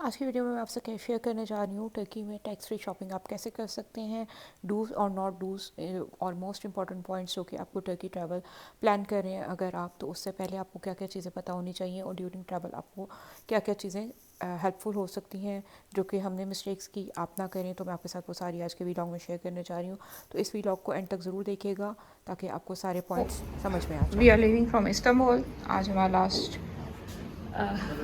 आज की वीडियो में मैं आपसे क्या शेयर करने जा रही हूँ टर्की में टैक्स फ्री शॉपिंग आप कैसे कर सकते हैं, डूज और नॉट डूज और मोस्ट इंपॉर्टेंट पॉइंट्स जो कि आपको टर्की ट्रैवल प्लान कर रहे हैं अगर आप, तो उससे पहले आपको क्या क्या चीज़ें पता होनी चाहिए और ड्यूरिंग ट्रैवल आपको क्या क्या चीज़ें हेल्पफुल हो सकती हैं जो कि हमने मिस्टेक्स की आप ना करें। तो मैं आपके साथ वो सारी आज के वीलॉग में शेयर करने जा रही हूँ, तो इस वीलॉग को एंड तक ज़रूर देखिएगा ताकि आपको सारे पॉइंट्स समझ में आ जाए। We are living from Istanbul. आज हमारा लास्ट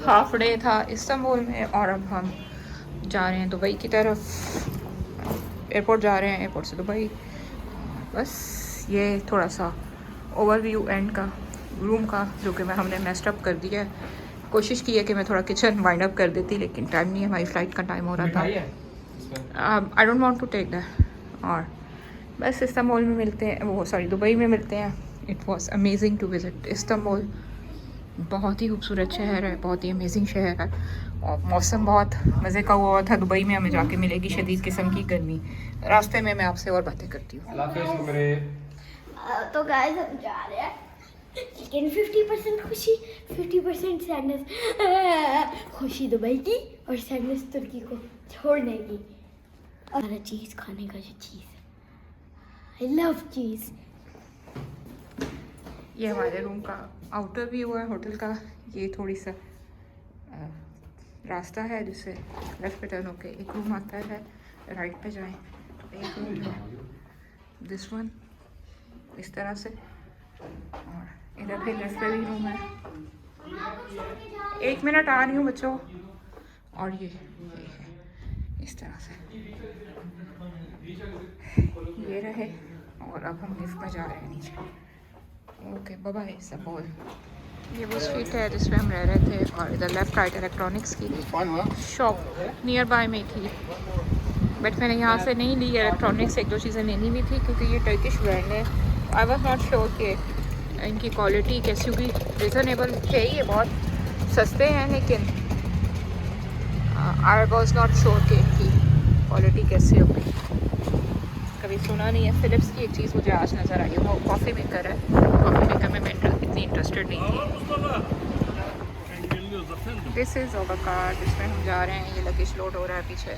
हाफ डे था इस्तांबुल में और अब हम जा रहे हैं दुबई की तरफ। एयरपोर्ट जा रहे हैं, एयरपोर्ट से दुबई। बस ये थोड़ा सा ओवरव्यू एंड का रूम का जो कि हमने मेस्ड अप कर दिया है। कोशिश की है कि मैं थोड़ा किचन वाइंड अप कर देती, लेकिन टाइम नहीं है, हमारी फ़्लाइट का टाइम हो रहा था। I don't want to take that. और बस इस्तांबुल में मिलते हैं, वो सॉरी दुबई में मिलते हैं। It was amazing to visit Istanbul. बहुत ही खूबसूरत शहर है, बहुत ही अमेजिंग शहर है और मौसम बहुत मज़े का हुआ था। दुबई में हमें जाके मिलेगी शदीद किस्म की गर्मी। रास्ते में मैं आपसे और बातें करती हूँ। तो गाइस हम जा रहे हैं, लेकिन 50% खुशी 50% सैडनेस। खुशी दुबई की और सैडनेस तुर्की को छोड़ने की। और चीज़ खाने का जो चीज़, आई लव चीज़। ये हमारे रूम का आउटर व्यू है होटल का। ये थोड़ी सा रास्ता है जिससे लेफ्ट पे टर्न होके एक रूम आता है, राइट पे जाएं तो एक रूम है, दिस वन इस तरह से, और इधर भी लेफ्ट पे भी रूम है। 1 मिनट आ रही हूँ बच्चों। और ये है इस तरह से, ये रहे। और अब हम लिफ्ट में जा रहे हैं नीचे। Okay bye bye Istanbul. ये वो स्ट्रीट है जिसमें हम रह रहे थे और इधर लेफ्ट राइट इलेक्ट्रॉनिक्स की शॉप नियर बाय में थी, बट मैंने यहाँ से नहीं ली इलेक्ट्रॉनिक्स। एक दो चीज़ें लेनी भी थी क्योंकि ये टर्किश ब्रांड है। आई वॉज नॉट श्योर कि इनकी क्वालिटी कैसी होगी। रिजनेबल है, ये बहुत सस्ते हैं, लेकिन आई वॉज नॉट श्योर कि इनकी क्वालिटी कैसी होगी। कभी सुना नहीं है। फिलिप्स की एक चीज़ मुझे आज नज़र आई, वो कॉफ़ी मेकर है। कॉफ़ी मेकर में मैं इतनी इंटरेस्टेड नहीं थी। दिस इज़ ओवर कार जिसमें हम जा रहे हैं। ये लगेज लोड हो रहा है पीछे।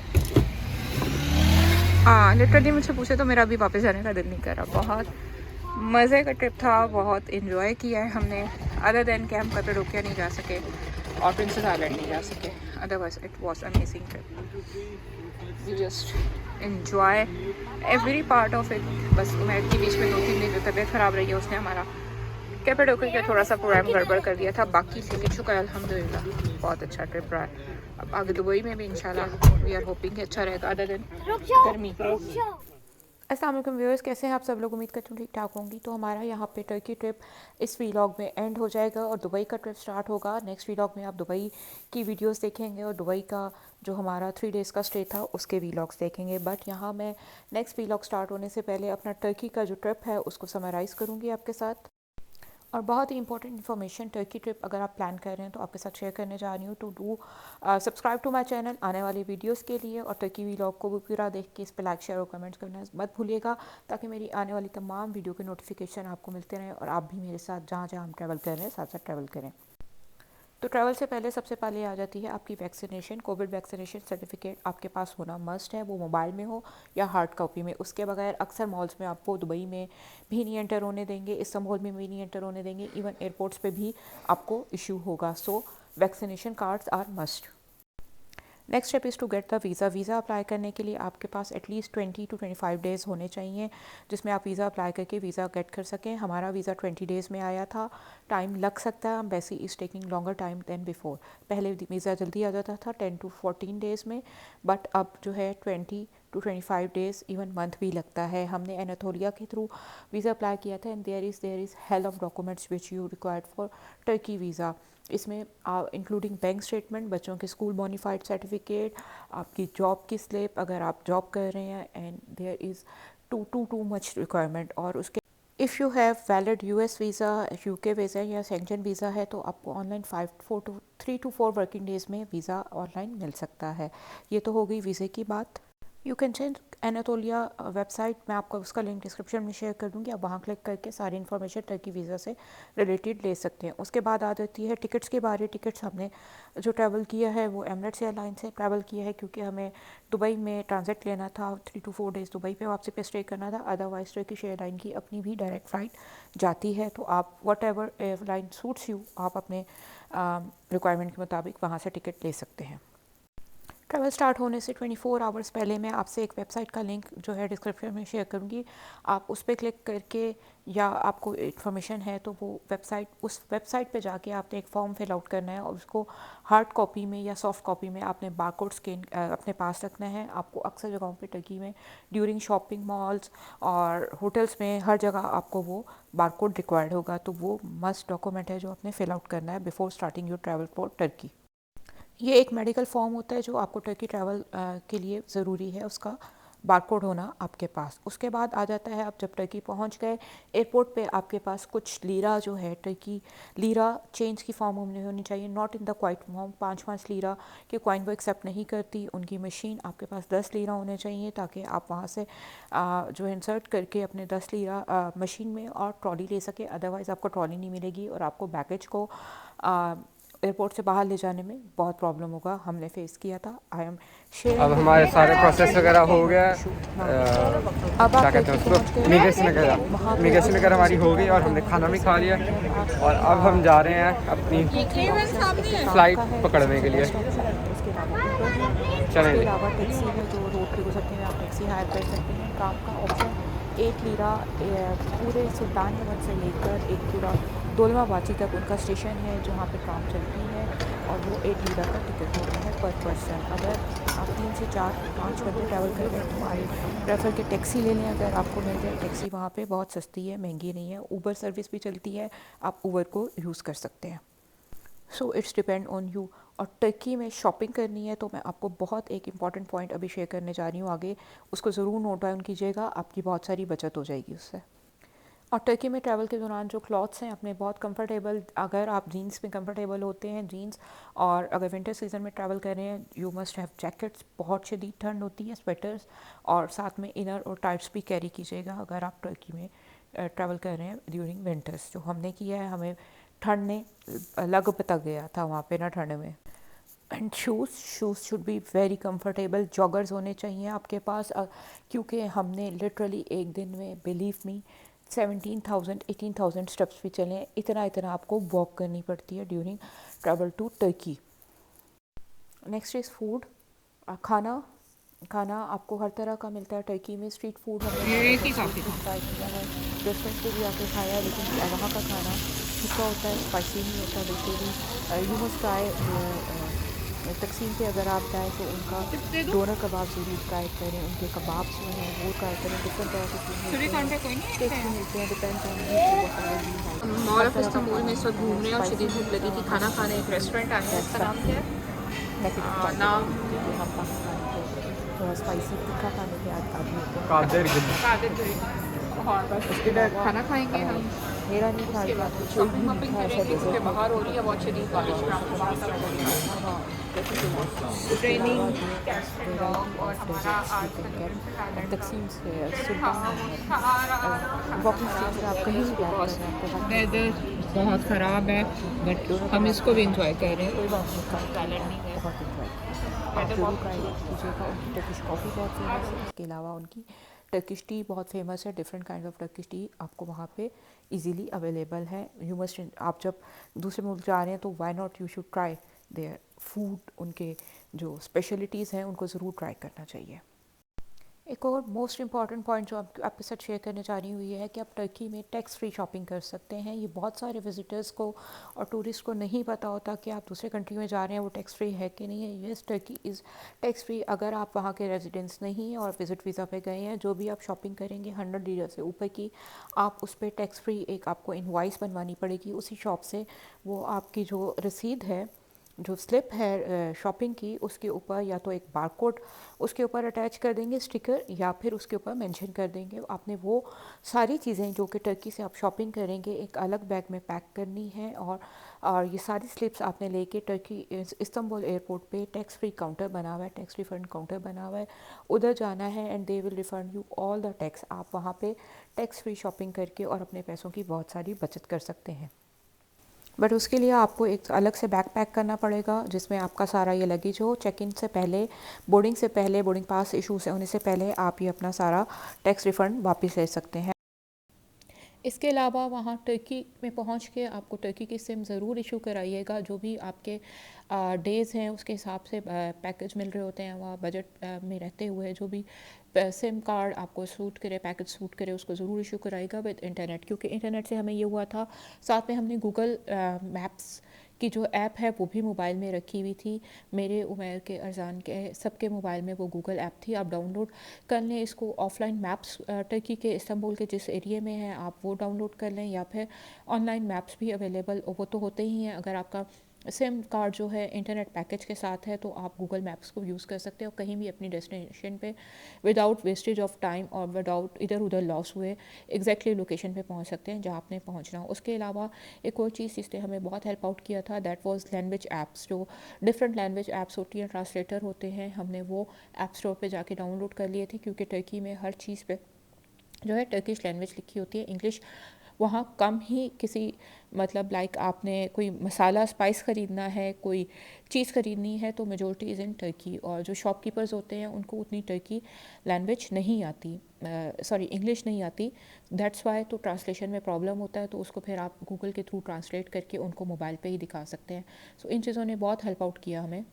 हाँ लिटरली मुझसे पूछे तो मेरा अभी वापस जाने का दिल नहीं कर रहा। बहुत मज़े का ट्रिप था, बहुत इन्जॉय किया है हमने। अदर देन के हम कप्पाडोकिया नहीं जा सके और प्रिंसेस आइलैंड नहीं जा सके, otherwise it was amazing trip. We just enjoy every part of it. बस उमेर के बीच में 2-3 दिन जो तबीयत ख़राब रही है उसने हमारा कप्पाडोकिया का थोड़ा सा प्रोग्राम गड़बड़ कर दिया था। बाकी लेकिन शुक्र अल्हम्दुलिल्लाह बहुत अच्छा ट्रिप रहा है। अब आगे दुबई में भी इंशाल्लाह वी आर होपिंग कि अच्छा रहेगा अदर दिन गर्मी। अस्सलाम वालेकुम व्यूअर्स, कैसे हैं आप सब लोग? उम्मीद करती हूँ ठीक ठाक होंगी। तो हमारा यहाँ पे टर्की ट्रिप इस वीलॉग में एंड हो जाएगा और दुबई का ट्रिप स्टार्ट होगा। नेक्स्ट वीलॉग में आप दुबई की वीडियोस देखेंगे और दुबई का जो हमारा 3 डेज़ का स्टे था उसके वीलॉग्स देखेंगे। बट यहाँ मैं नेक्स्ट वीलॉग स्टार्ट होने से पहले अपना टर्की का जो ट्रिप है उसको समराइज़ करूँगी आपके साथ। और बहुत ही इंपॉर्टेंट इन्फॉर्मेशन टर्की ट्रिप अगर आप प्लान कर रहे हैं तो आपके साथ शेयर करने जा रही हूँ। To do subscribe to my channel आने वाली वीडियोस के लिए, और टर्की व्लॉग को भी पूरा देख के इस पर लाइक शेयर और कमेंट्स करना मत भूलिएगा ताकि मेरी आने वाली तमाम वीडियो के नोटिफिकेशन आपको मिलते रहें और आप भी मेरे साथ जहाँ जहाँ हम ट्रैवल कर रहे हैं साथ साथ ट्रैवल करें। तो ट्रैवल से पहले सबसे पहले आ जाती है आपकी वैक्सीनेशन। कोविड वैक्सीनेशन सर्टिफिकेट आपके पास होना मस्ट है, वो मोबाइल में हो या हार्ड कॉपी में। उसके बगैर अक्सर मॉल्स में आपको दुबई में भी नहीं एंटर होने देंगे, इस्तांबुल में भी नहीं एंटर होने देंगे, इवन एयरपोर्ट्स पे भी आपको इशू होगा। So vaccination cards are must. Next step is to get the visa. Visa apply करने के लिए आपके पास एटलीस्ट 20 to 25 डेज़ होने चाहिए जिसमें आप वीज़ा अप्लाई करके वीज़ा गेट कर सकें। हमारा वीज़ा 20 डेज़ में आया था। टाइम लग सकता है, वैसे is taking longer time then before. पहले वीज़ा जल्दी आ जाता था 10 to 14 डेज़ में, बट अब जो है 20 to 25 डेज़, इवन मंथ भी लगता है। हमने एनाथोलिया के थ्रू वीज़ा अप्लाई किया था and there is hell of documents which you required for Turkey visa. इसमें इंक्लूडिंग बैंक स्टेटमेंट, बच्चों के स्कूल बोनीफाइड सर्टिफिकेट, आपकी जॉब की स्लिप अगर आप जॉब कर रहे हैं, and there is too much requirement. और उसके if you have valid US visa, UK visa या सेंक्शन वीज़ा है तो आपको ऑनलाइन 3 to 4 वर्किंग डेज़ में वीज़ा ऑनलाइन मिल सकता है। ये तो हो गई वीज़े की बात। यू कैन चेंज एनातोलिया वेबसाइट, मैं आपको उसका लिंक डिस्क्रिप्शन में शेयर कर दूँगी, आप वहाँ क्लिक करके सारी इन्फॉर्मेशन टर्की वीज़ा से रिलेटेड ले सकते हैं। उसके बाद आ जाती है टिकट्स के बारे। टिकट्स हमने जो ट्रैवल किया है वो एमिरेट्स एयरलाइन से ट्रैवल किया है, क्योंकि हमें दुबई में ट्रांजिट लेना था, 3 to 4 डेज़ दुबई पे वापसी पे स्टे करना था। अदरवाइज़ टर्किश एयरलाइन की अपनी भी डायरेक्ट फ़्लाइट जाती है, तो आप what ever airline suits you, आप अपने रिक्वायरमेंट के मुताबिक वहाँ से टिकट ले सकते हैं। ट्रैवल स्टार्ट होने से 24 आवर्स पहले मैं आपसे एक वेबसाइट का लिंक जो है डिस्क्रिप्शन में शेयर करूँगी, आप उस पर क्लिक करके, या आपको इन्फॉर्मेशन है तो वो वेबसाइट, उस वेबसाइट पे जाके आपने एक फॉर्म फिल आउट करना है और उसको हार्ड कॉपी में या सॉफ्ट कॉपी में आपने बारकोड स्कैन अपने पास रखना है। आपको अक्सर जगहों पे टर्की में ड्यूरिंग शॉपिंग मॉल्स और होटल्स में हर जगह आपको वो बारकोड रिक्वायर्ड होगा, तो वो मस्ट डॉक्यूमेंट है जो आपने फिल आउट करना है before starting your travel for Turkey. ये एक मेडिकल फॉर्म होता है जो आपको टर्की ट्रैवल के लिए ज़रूरी है, उसका बारकोड होना आपके पास। उसके बाद आ जाता है, आप जब टर्की पहुंच गए, एयरपोर्ट पे आपके पास कुछ लीरा जो है, टर्की लीरा चेंज की फॉर्म होनी चाहिए, not in the quite form. 5 lira के कॉइन वो एक्सेप्ट नहीं करती। उनकी मशीन आपके पास 10 लीरा होने चाहिए, ताकि आप वहाँ से जो है इंसर्ट करके अपने 10 लीरा मशीन में और ट्रॉली ले सके। अदरवाइज़ आपको ट्रॉली नहीं मिलेगी और आपको बैगेज को एयरपोर्ट से बाहर ले जाने में बहुत प्रॉब्लम होगा। हमने फेस किया था। I am share. अब हमारे सारे प्रोसेस वगैरह हो गया। अब क्या आप कहते हैं उसको, इमिग्रेशन वगैरह हमारी हो गई और हमने खाना भी खा लिया और अब हम जा रहे हैं अपनी फ्लाइट पकड़ने के लिए। चलें जी। अलावा टैक्सी है जो रोड पे गुजरते हैं, आप टैक्सी हायर कर सकते हैं। काम का ऑप्शन 1 लीरा पूरे सुल्तान अहमद से लेकर एक पूरा दोलमाबाची तक उनका स्टेशन है जहाँ पे ट्राम चलती है, और वो 1 लीरा का टिकट होता है पर पर्सन। अगर आप 3 से 4-5 घंटे ट्रैवल कर रहे हैं तो आई प्रेफर कि टैक्सी ले लें। अगर आपको मिल जाए टैक्सी, वहाँ पे बहुत सस्ती है, महंगी नहीं है। ऊबर सर्विस भी चलती है, आप ऊबर को यूज़ कर सकते हैं। So it's depend on you. और टर्की में शॉपिंग करनी है तो मैं आपको बहुत एक इंपॉर्टेंट पॉइंट अभी शेयर करने जा रही हूँ आगे, उसको ज़रूर नोट डाउन कीजिएगा, आपकी बहुत सारी बचत हो जाएगी उससे। और टर्की में ट्रैवल के दौरान जो क्लॉथ्स हैं अपने बहुत कंफर्टेबल, अगर आप जीन्स में कंफर्टेबल होते हैं, जीन्स, और अगर विंटर सीज़न में ट्रैवल कर रहे हैं, यू मस्ट हैव जैकेट्स, बहुत शदीद ठंड होती है, स्वेटर्स, और साथ में इनर और टाइट्स भी कैरी कीजिएगा अगर आप टर्की में ट्रैवल कर रहे हैं ड्यूरिंग विंटर्स। जो हमने किया है, हमें ठंड ने लग बता गया था वहाँ पे ना ठंड में। And shoes should be very comfortable, joggers होने चाहिए आपके पास, क्योंकि हमने लिटरली एक दिन में, बिलीव मी, 17,000-18,000 स्टेप्स भी चले। इतना आपको वॉक करनी पड़ती है during travel to Turkey. Next is food. खाना आपको हर तरह का मिलता है टर्की में। स्ट्रीट फूड हमने ट्राई किया है, रेस्टोरेंट पे भी आके खाया है, लेकिन वहाँ का खाना फीका होता है, स्पाइसी नहीं होता बिल्कुल भी। यू मस्ट ट्राई तकसीम पे अगर आप जाएँ तो उनका डोनर कबाब ज़रूर ट्राई करें। उनके कबाब जो हैं वो ट्राई करें। डिफरेंट तरह के फूड मिलते हैं, depends on mall of Istanbul में इस वक्त घूम रहे हैं और शदीद भूख लगी थी। खाना खाने एक रेस्टोरेंट आया है, इसका नाम क्या है? नाम हम पाकिस्तान के थोड़ा स्पाइसी तीखा खाने के आदमी होते हैं। कादिर और बस उसके बाद खाना खाएंगे हम। मेरा नहीं खा रहा, शॉपिंग वॉपिंग करेंगे क्योंकि बाहर हो रही है बहुत शदीद बारिश। ट्रेनिंग और हमारा आज तकसीम से वॉकिंग स्ट्रीट से आप कहीं भी वॉक कर रहे हैं, वेदर बहुत ख़राब है, बट हम इसको भी इंजॉय कर रहे हैं। कोई बात नहीं, बहुत इंजॉय आप जरूर ट्राई कीजिएगा। उनकी टर्किश कॉफ़ी बहुत फेमस है, इसके अलावा उनकी टर्किश टी बहुत फेमस है। Different kind of Turkish T आपको वहाँ पे इजीली अवेलेबल है। यू मस्ट, आप जब दूसरे मुल्क जा रहे हैं तो why not, you should try their food. उनके जो स्पेशलिटीज़ हैं उनको ज़रूर ट्राई करना चाहिए। एक और मोस्ट इम्पॉर्टेंट पॉइंट जो आपके साथ शेयर करने जा रही हूँ ये है कि आप टर्की में टैक्स फ्री शॉपिंग कर सकते हैं। ये बहुत सारे विजिटर्स को और टूरिस्ट को नहीं पता होता कि आप दूसरे कंट्री में जा रहे हैं वो टैक्स फ्री है कि नहीं है। Yes, Turkey is tax free. अगर आप वहाँ के रेजिडेंट्स नहीं हैं और विज़िट वीज़ा पे गए हैं, जो भी आप शॉपिंग करेंगे 100 लीरा से ऊपर की, आप उस पर टैक्स फ्री एक आपको इनवॉइस बनवानी पड़ेगी उसी शॉप से। वो आपकी जो रसीद है जो स्लिप है शॉपिंग की, उसके ऊपर या तो एक बारकोड उसके ऊपर अटैच कर देंगे स्टिकर, या फिर उसके ऊपर मेंशन कर देंगे। आपने वो सारी चीज़ें जो कि टर्की से आप शॉपिंग करेंगे एक अलग बैग में पैक करनी है, और ये सारी स्लिप्स आपने लेके टर्की इस्तांबुल एयरपोर्ट पे टैक्स फ्री काउंटर बना हुआ है, टैक्स रिफंड काउंटर बना हुआ है, उधर जाना है and they will refund you all the tax. आप वहाँ पे टैक्स फ्री शॉपिंग करके और अपने पैसों की बहुत सारी बचत कर सकते हैं। बट उसके लिए आपको एक अलग से बैग पैक करना पड़ेगा जिसमें आपका सारा ये लगेज हो। चेक इन से पहले, बोर्डिंग पास इशू से होने से पहले आप ये अपना सारा टैक्स रिफ़ंड वापस ले सकते हैं। इसके अलावा वहाँ टर्की में पहुँच के आपको टर्की की सिम ज़रूर इशू कराइएगा। जो भी आपके डेज़ हैं उसके हिसाब से पैकेज मिल रहे होते हैं वहाँ बजट में रहते हुए। जो भी सिम कार्ड आपको सूट करे, पैकेज सूट करे, उसको ज़रूर इशू कराएगा विद इंटरनेट, क्योंकि इंटरनेट से हमें ये हुआ था। साथ में हमने गूगल मैप्स की जो ऐप है वो भी मोबाइल में रखी हुई थी। मेरे, उमैर के, अरजान के, सबके मोबाइल में वो गूगल ऐप थी। आप डाउनलोड कर लें इसको, ऑफलाइन मैप्स टर्की के इस्तांबुल के जिस एरिया में हैं आप वो डाउनलोड कर लें, या फिर ऑनलाइन मैप्स भी अवेलेबल वो तो होते ही हैं। अगर आपका सिम कार्ड जो है इंटरनेट पैकेज के साथ है तो आप गूगल मैप्स को यूज़ कर सकते हो, कहीं भी अपनी डेस्टिनेशन पे विदाउट वेस्टेज ऑफ टाइम और विदाउट इधर उधर लॉस हुए एग्जैक्टली लोकेशन पे पहुंच सकते हैं जहां आपने पहुंचना हो। उसके अलावा एक और चीज़ जिसने हमें बहुत हेल्प आउट किया था, दैट वाज लैंग्वेज ऐप्स। जो डिफरेंट लैंग्वेज ऐप्स होती हैं, ट्रांसलेटर होते हैं, हमने वो ऐप स्टोर पर जाके डाउनलोड कर लिए थे, क्योंकि टर्की में हर चीज़ पर जो है टर्किश लैंग्वेज लिखी होती है, इंग्लिश वहाँ कम ही किसी मतलब लाइक आपने कोई मसाला स्पाइस ख़रीदना है, कोई चीज़ ख़रीदनी है तो मेजॉरिटी इज़ इन टर्की। और जो शॉपकीपर्स होते हैं उनको उतनी टर्की लैंग्वेज नहीं आती, सॉरी इंग्लिश नहीं आती, दैट्स वाई तो ट्रांसलेशन में प्रॉब्लम होता है। तो उसको फिर आप गूगल के थ्रू ट्रांसलेट करके उनको मोबाइल पे ही दिखा सकते हैं। सो इन चीज़ों ने बहुत हेल्प आउट किया हमें।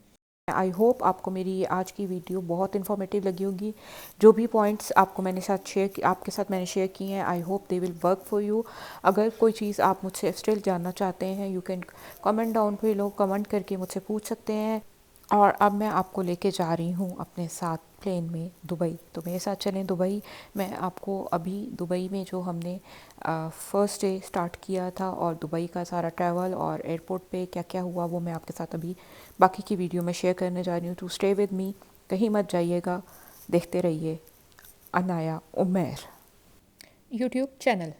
आई होप आपको मेरी ये आज की वीडियो बहुत इन्फॉर्मेटिव लगी होगी। जो भी पॉइंट्स आपको मैंने आपके साथ मैंने शेयर किए हैं, I hope they will work for you. अगर कोई चीज़ आप मुझसे स्टिल जानना चाहते हैं, यू कैन कमेंट डाउन पे, लोग कमेंट करके मुझसे पूछ सकते हैं। और अब मैं आपको लेके जा रही हूँ अपने साथ प्लेन में दुबई, तो मेरे साथ चलें दुबई। मैं आपको अभी दुबई में जो हमने फ़र्स्ट डे स्टार्ट किया था और दुबई का सारा ट्रैवल और एयरपोर्ट पे क्या क्या हुआ वो मैं आपके साथ अभी बाकी की वीडियो में शेयर करने जा रही हूँ। टू स्टे विद मी, कहीं मत जाइएगा, देखते रहिए अनाया उमैर यूट्यूब चैनल।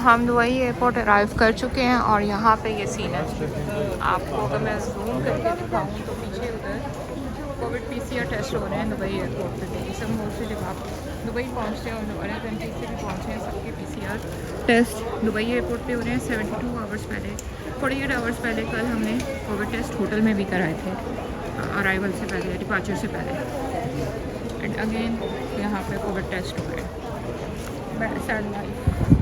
हम दुबई एयरपोर्ट अराइव कर चुके हैं और यहाँ पे ये सीन है। आपको अगर मैं जूम करके दिखाऊँ तो पीछे उधर कोविड PCR टेस्ट हो रहे हैं दुबई एयरपोर्ट पे। ये सब मोस्टली जब आप दुबई पहुँचते हैं और अदर कंट्रीज से भी पहुँचे हैं, सबके PCR टेस्ट दुबई एयरपोर्ट पे हो रहे हैं 72 आवर्स पहले। 48 आवर्स पहले कल हमने कोविड टेस्ट होटल में भी कराए थे, अराइवल से पहले, डिपार्चर से पहले। एंड अगेन यहाँ पे कोविड टेस्ट हो रहे हैं। Sad life.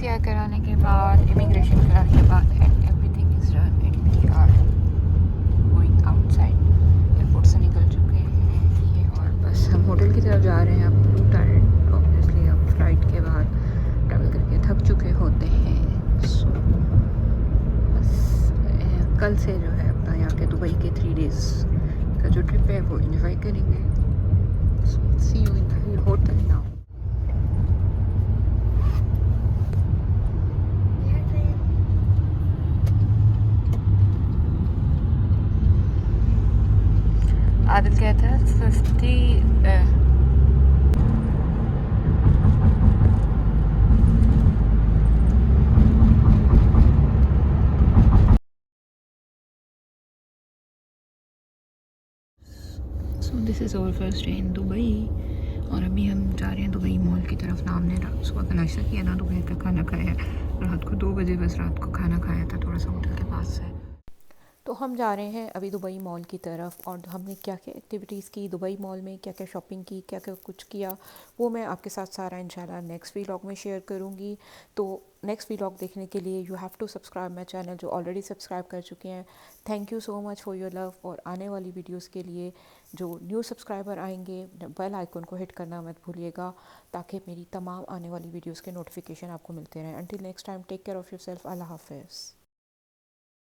PCR कराने के बाद, इमिग्रेशन कराने के बाद and everything is done and we are going outside. Airport से निकल चुके हैं ये, और बस हम होटल की तरफ जा रहे हैं। अब टायर्ड ऑब्वियसली, अब फ्लाइट के बाद कल से जो है अपना यहाँ के दुबई के 3 डेज़ का जो ट्रिप है वो एंजॉय करेंगे. See you in the hotel now. Adil कहता है 50 so this is our first day in Dubai. और अभी हम जा रहे हैं दुबई मॉल की तरफ. नाम ने सुबह का नाश्ता किया ना, दोपहर का खाना खाया, रात को 2 बजे बस रात को खाना खाया था थोड़ा सा होटल के पास से. तो हम जा रहे हैं अभी दुबई मॉल की तरफ, और हमने क्या क्या एक्टिविटीज़ की दुबई मॉल में, क्या क्या शॉपिंग की, क्या क्या कुछ किया, वो मैं आपके साथ सारा इंशाल्लाह नेक्स्ट व्लॉग में शेयर करूँगी. तो नेक्स्ट व्लॉग देखने के लिए you have to subscribe my channel. जो ऑलरेडी सब्सक्राइब कर चुके हैं, thank you so much for your love. और आने वाली वीडियोज़ के लिए जो न्यू सब्सक्राइबर आएंगे, बेल आइकन को हिट करना मत भूलिएगा, ताकि मेरी तमाम आने वाली वीडियोज़ के नोटिफिकेशन आपको मिलते रहें. Until next time, take care of yourself. Allah हाफ़िज़.